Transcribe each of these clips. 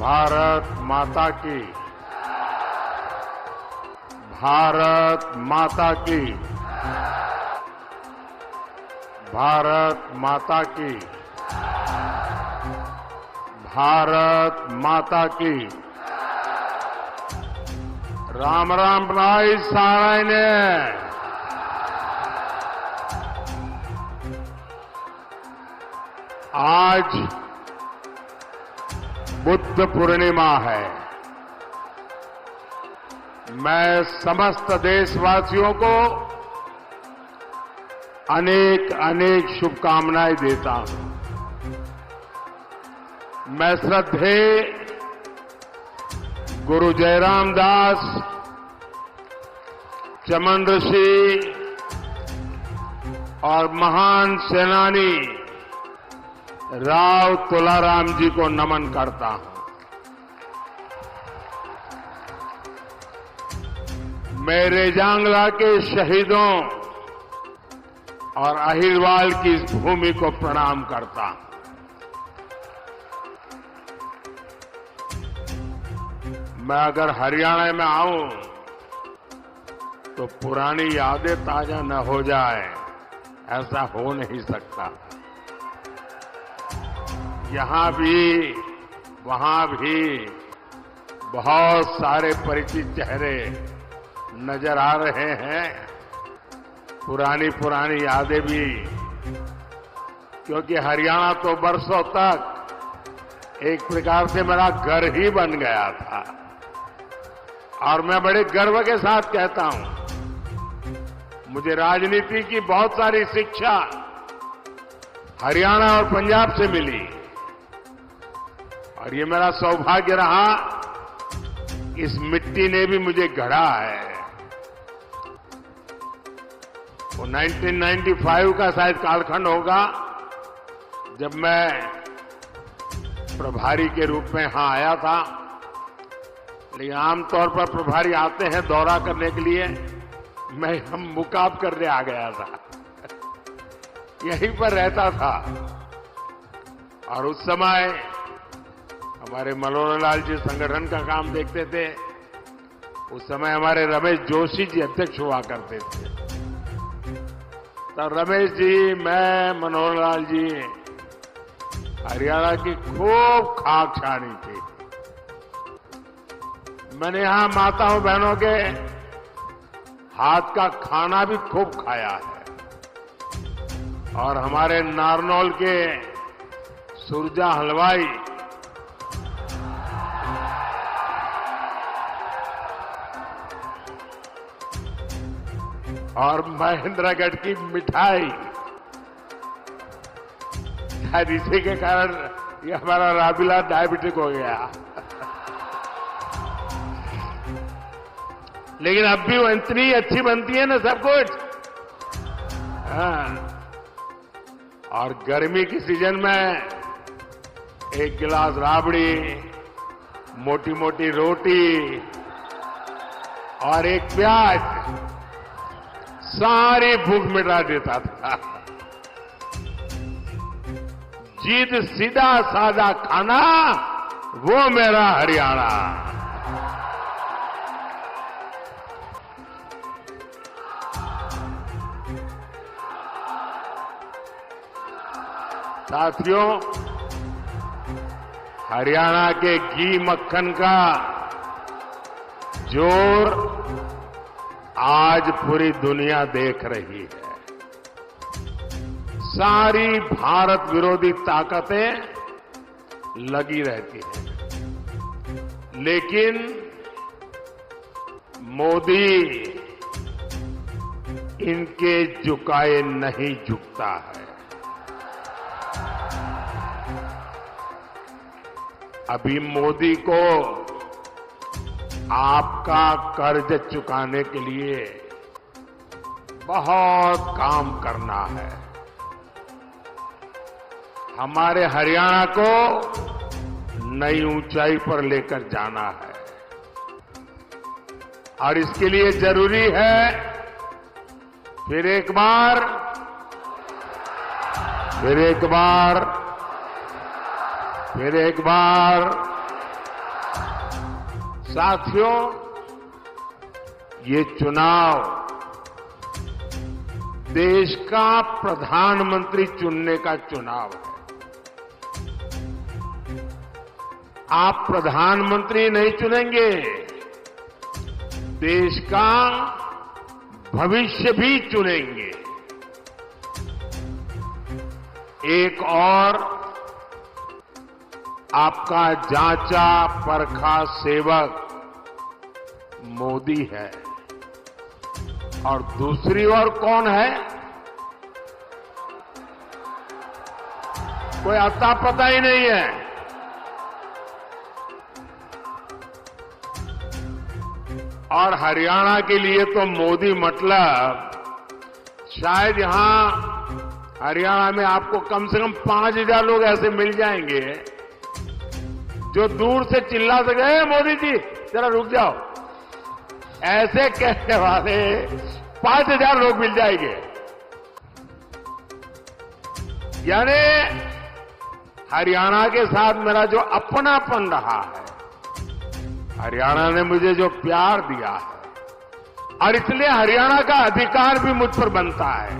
भारत माता की, भारत माता की, भारत माता की, भारत माता की। राम राम भाई साराय ने। आज बुद्ध पूर्णिमा है। मैं समस्त देशवासियों को अनेक अनेक शुभकामनाएं देता हूं। मैं श्रद्धेय गुरु जयराम दास, चमन ऋषि और महान सेनानी राव तुलाराम जी को नमन करता हूं। मैं रेजांगला के शहीदों और अहिरवाल की इस भूमि को प्रणाम करता हूं। मैं अगर हरियाणा में आऊं तो पुरानी यादें ताजा न हो जाए, ऐसा हो नहीं सकता। यहां भी वहां भी बहुत सारे परिचित चेहरे नजर आ रहे हैं, पुरानी पुरानी यादें भी, क्योंकि हरियाणा तो बरसों तक एक प्रकार से मेरा घर ही बन गया था। और मैं बड़े गर्व के साथ कहता हूं, मुझे राजनीति की बहुत सारी शिक्षा हरियाणा और पंजाब से मिली, और ये मेरा सौभाग्य रहा, इस मिट्टी ने भी मुझे गढ़ा है। वो 1995 का शायद कालखंड होगा जब मैं प्रभारी के रूप में यहां आया था। लेकिन आमतौर पर प्रभारी आते हैं दौरा करने के लिए, मैं हम मुकाब करने आ गया था, यहीं पर रहता था। और उस समय हमारे मनोहर लाल जी संगठन का काम देखते थे। उस समय हमारे रमेश जोशी जी अध्यक्ष हुआ करते थे। तो रमेश जी, मैं, मनोहर लाल जी हरियाणा की खूब खाक छानी थी। मैंने यहां माताओं बहनों के हाथ का खाना भी खूब खाया है। और हमारे नारनौल के सुरजा हलवाई और महेंद्रगढ़ की मिठाई, इसी के कारण ये हमारा राबिला डायबिटिक हो गया। लेकिन अब भी वो इतनी अच्छी बनती है ना सब कुछ। हाँ। और गर्मी की सीजन में एक गिलास राबड़ी, मोटी मोटी रोटी और एक प्याज सारी भूख मिटा देता था। जीत सीधा सादा खाना, वो मेरा हरियाणा। साथियों, हरियाणा के घी मक्खन का जोर आज पूरी दुनिया देख रही है। सारी भारत विरोधी ताकतें लगी रहती हैं, लेकिन मोदी इनके झुकाए नहीं झुकता है। अभी मोदी को आपका कर्ज चुकाने के लिए बहुत काम करना है। हमारे हरियाणा को नई ऊंचाई पर लेकर जाना है, और इसके लिए जरूरी है फिर एक बार साथियों, ये चुनाव देश का प्रधानमंत्री चुनने का चुनाव है। आप प्रधानमंत्री नहीं चुनेंगे, देश का भविष्य भी चुनेंगे। एक और आपका जांचा परखा सेवक मोदी है और दूसरी ओर कौन है? कोई अता पता ही नहीं है। और हरियाणा के लिए तो मोदी मतलब शायद यहां हरियाणा में आपको कम से कम 5,000 लोग ऐसे मिल जाएंगे जो दूर से चिल्ला सके, मोदी जी जरा रुक जाओ, ऐसे कहने वाले 5,000 लोग मिल जाएंगे। यानी हरियाणा के साथ मेरा जो अपनापन रहा है, हरियाणा ने मुझे जो प्यार दिया है, और इसलिए हरियाणा का अधिकार भी मुझ पर बनता है।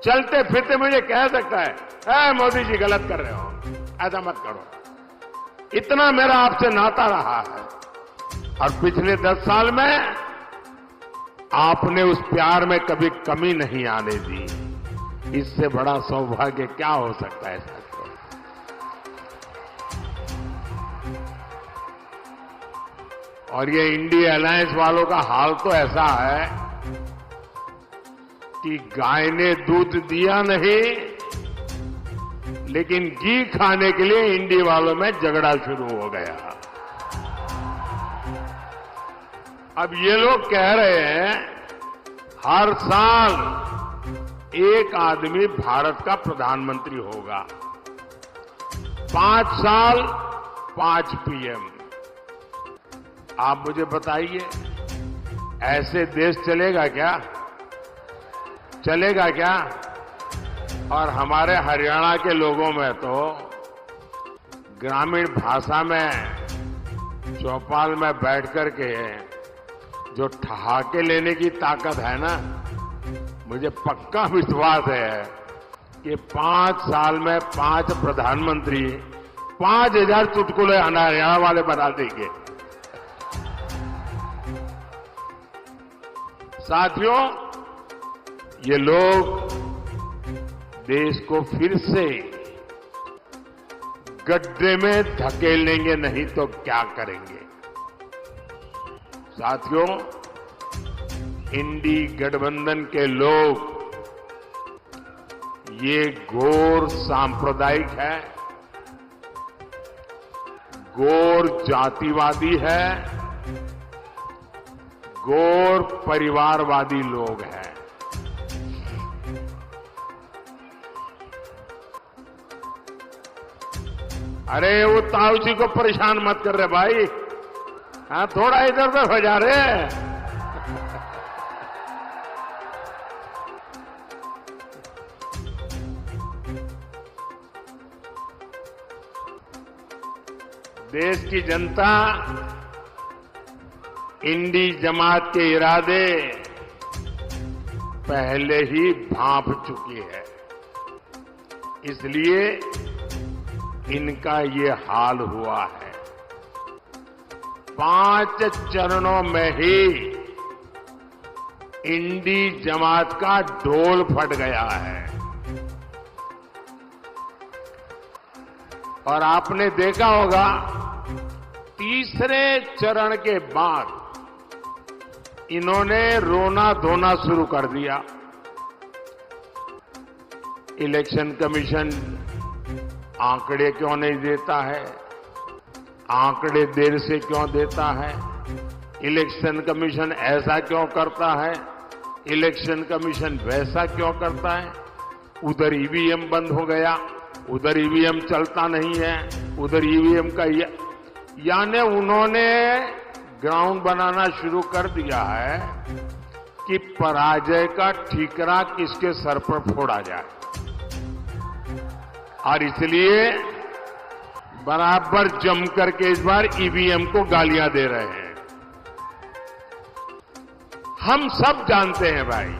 चलते फिरते मुझे कह सकता है, मोदी जी गलत कर रहे हो, ऐसा मत करो। इतना मेरा आपसे नाता रहा है और पिछले 10 साल में आपने उस प्यार में कभी कमी नहीं आने दी। इससे बड़ा सौभाग्य क्या हो सकता है साथियों? और ये इंडिया अलायंस वालों का हाल तो ऐसा है कि गाय ने दूध दिया नहीं, लेकिन घी खाने के लिए इंडिया वालों में झगड़ा शुरू हो गया। अब ये लोग कह रहे हैं हर साल एक आदमी भारत का प्रधानमंत्री होगा, 5 साल 5 पीएम। आप मुझे बताइए, ऐसे देश चलेगा क्या? चलेगा क्या? और हमारे हरियाणा के लोगों में तो ग्रामीण भाषा में चौपाल में बैठ करके जो ठहाके लेने की ताकत है ना, मुझे पक्का विश्वास है कि 5 साल में 5 प्रधानमंत्री 5,000 चुटकुले हरियाणा वाले बना देंगे। साथियों, ये लोग देश को फिर से गड्ढे में धकेलेंगे, नहीं तो क्या करेंगे? साथियों, इंडी गठबंधन के लोग ये घोर सांप्रदायिक है, घोर जातिवादी है, घोर परिवारवादी लोग हैं। अरे वो ताऊ जी को परेशान मत कर रहे भाई, हाँ थोड़ा इधर उधर हो जा रहे। देश की जनता इंडी जमात के इरादे पहले ही भांप चुकी है, इसलिए इनका ये हाल हुआ है। 5 चरणों में ही इंडी जमात का ढोल फट गया है। और आपने देखा होगा, तीसरे चरण के बाद इन्होंने रोना धोना शुरू कर दिया। इलेक्शन कमीशन आंकड़े क्यों नहीं देता है, आंकड़े देर से क्यों देता है, इलेक्शन कमीशन ऐसा क्यों करता है, इलेक्शन कमीशन वैसा क्यों करता है। उधर ईवीएम बंद हो गया, उधर ईवीएम चलता नहीं है, उधर ईवीएम का यानी उन्होंने ग्राउंड बनाना शुरू कर दिया है कि पराजय का ठीकरा किसके सर पर फोड़ा जाए। और इसलिए बराबर जम करके इस बार ईवीएम को गालियां दे रहे हैं। हम सब जानते हैं भाई,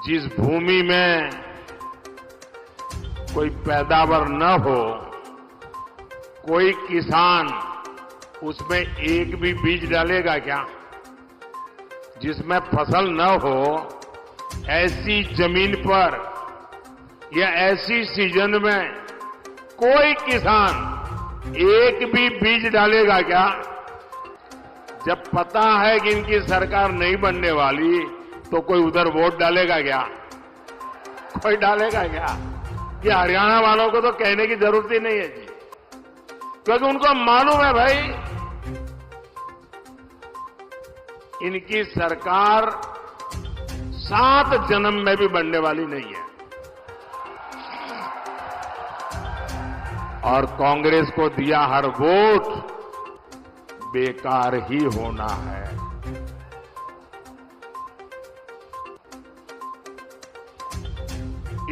जिस भूमि में कोई पैदावार न हो, कोई किसान उसमें एक भी बीज डालेगा क्या? जिसमें फसल न हो, ऐसी जमीन पर या ऐसी सीजन में कोई किसान एक भी बीज डालेगा क्या? जब पता है कि इनकी सरकार नहीं बनने वाली, तो कोई उधर वोट डालेगा क्या? कोई डालेगा क्या? कि हरियाणा वालों को तो कहने की जरूरत ही नहीं है जी, क्योंकि उनको मालूम है भाई, इनकी सरकार 7 जन्म में भी बनने वाली नहीं है। और कांग्रेस को दिया हर वोट बेकार ही होना है।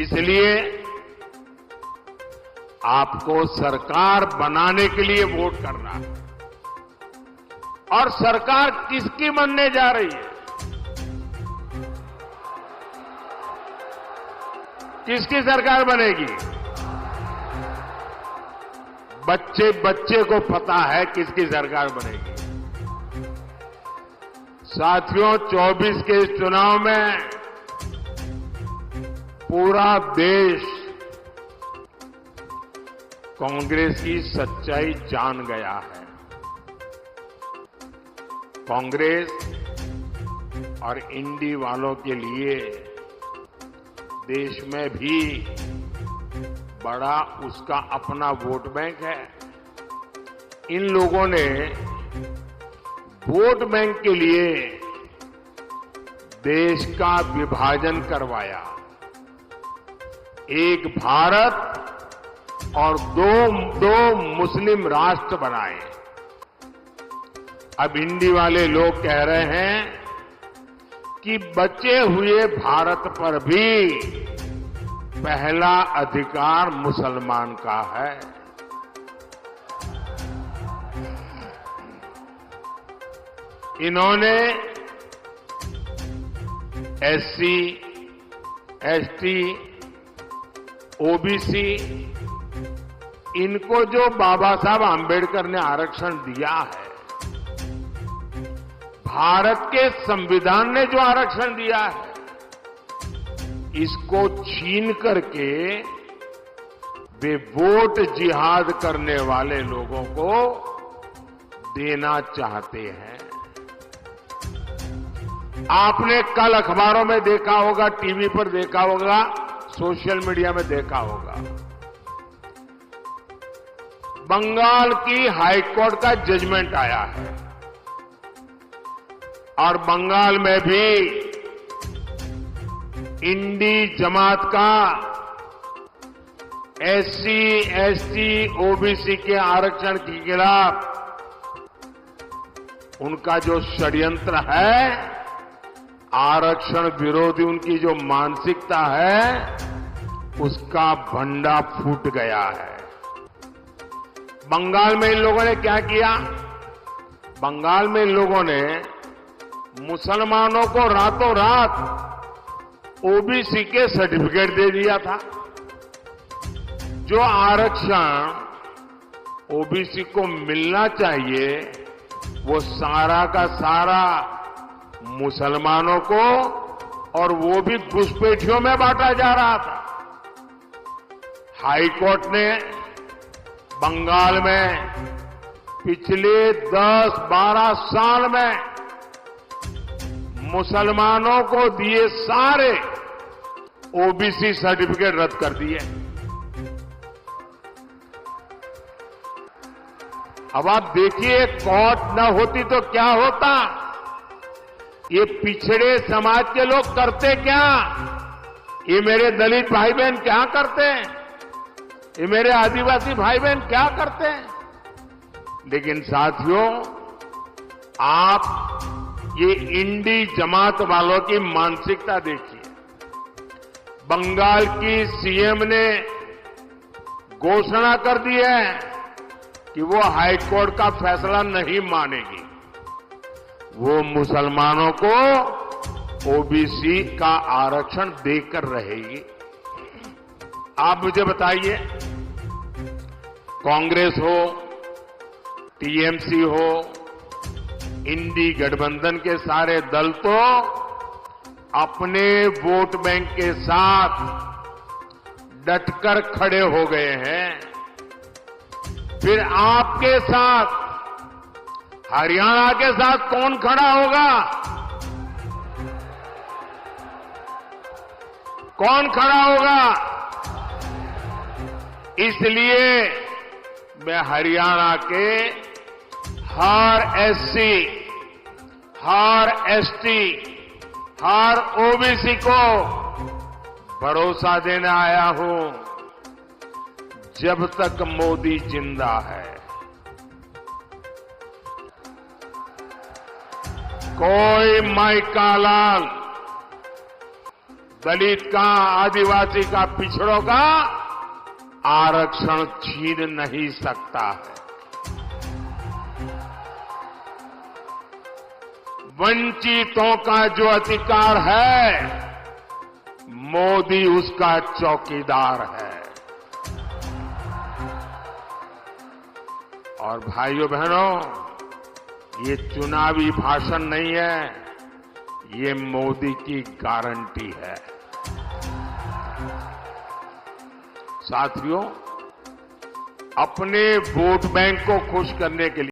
इसलिए आपको सरकार बनाने के लिए वोट करना है। और सरकार किसकी बनने जा रही है? किसकी सरकार बनेगी? बच्चे बच्चे को पता है किसकी सरकार बनेगी। साथियों, 24 के इस चुनाव में पूरा देश कांग्रेस की सच्चाई जान गया है। कांग्रेस और इंडी वालों के लिए देश में भी बड़ा उसका अपना वोट बैंक है। इन लोगों ने वोट बैंक के लिए देश का विभाजन करवाया। एक भारत और दो मुस्लिम राष्ट्र बनाए। अब इंडी वाले लोग कह रहे हैं कि बचे हुए भारत पर भी पहला अधिकार मुसलमान का है। इन्होंने एससी, एसटी, ओबीसी, इनको जो बाबा साहब आंबेडकर ने आरक्षण दिया है, भारत के संविधान ने जो आरक्षण दिया है, इसको छीन करके वे वोट जिहाद करने वाले लोगों को देना चाहते हैं। आपने कल अखबारों में देखा होगा, टीवी पर देखा होगा, सोशल मीडिया में देखा होगा, बंगाल की हाईकोर्ट का जजमेंट आया है और बंगाल में भी इंडी जमात का एससी, एसटी, ओबीसी के आरक्षण के खिलाफ उनका जो षड्यंत्र है, आरक्षण विरोधी उनकी जो मानसिकता है, उसका भंडा फूट गया है। बंगाल में इन लोगों ने क्या किया? बंगाल में इन लोगों ने मुसलमानों को रातों रात ओबीसी के सर्टिफिकेट दे दिया था। जो आरक्षण ओबीसी को मिलना चाहिए, वो सारा का सारा मुसलमानों को, और वो भी घुसपैठियों में बांटा जा रहा था। हाईकोर्ट ने बंगाल में पिछले 10-12 साल में मुसलमानों को दिए सारे ओबीसी सर्टिफिकेट रद्द कर दिए। अब आप देखिए, कोर्ट न होती तो क्या होता? ये पिछड़े समाज के लोग करते क्या? ये मेरे दलित भाई बहन क्या करते हैं? ये मेरे आदिवासी भाई बहन क्या करते हैं? लेकिन साथियों, आप ये इंडी जमात वालों की मानसिकता देखिए। बंगाल की सीएम ने घोषणा कर दी है कि वो हाई कोर्ट का फैसला नहीं मानेगी। वो मुसलमानों को ओबीसी का आरक्षण देकर रहेगी। आप मुझे बताइए, कांग्रेस हो, टीएमसी हो, इंडी गठबंधन के सारे दल तो अपने वोट बैंक के साथ डटकर खड़े हो गए हैं। फिर आपके साथ, हरियाणा के साथ कौन खड़ा होगा? कौन खड़ा होगा? इसलिए मैं हरियाणा के हर एससी, हर एसटी, हर ओबीसी को भरोसा देने आया हूं, जब तक मोदी जिंदा है कोई माई का लाल, दलित का, आदिवासी का, पिछड़ों का आरक्षण छीन नहीं सकता है। वंचितों का जो अधिकार है, मोदी उसका चौकीदार है। और भाइयों बहनों, ये चुनावी भाषण नहीं है, ये मोदी की गारंटी है। साथियों, अपने वोट बैंक को खुश करने के लिए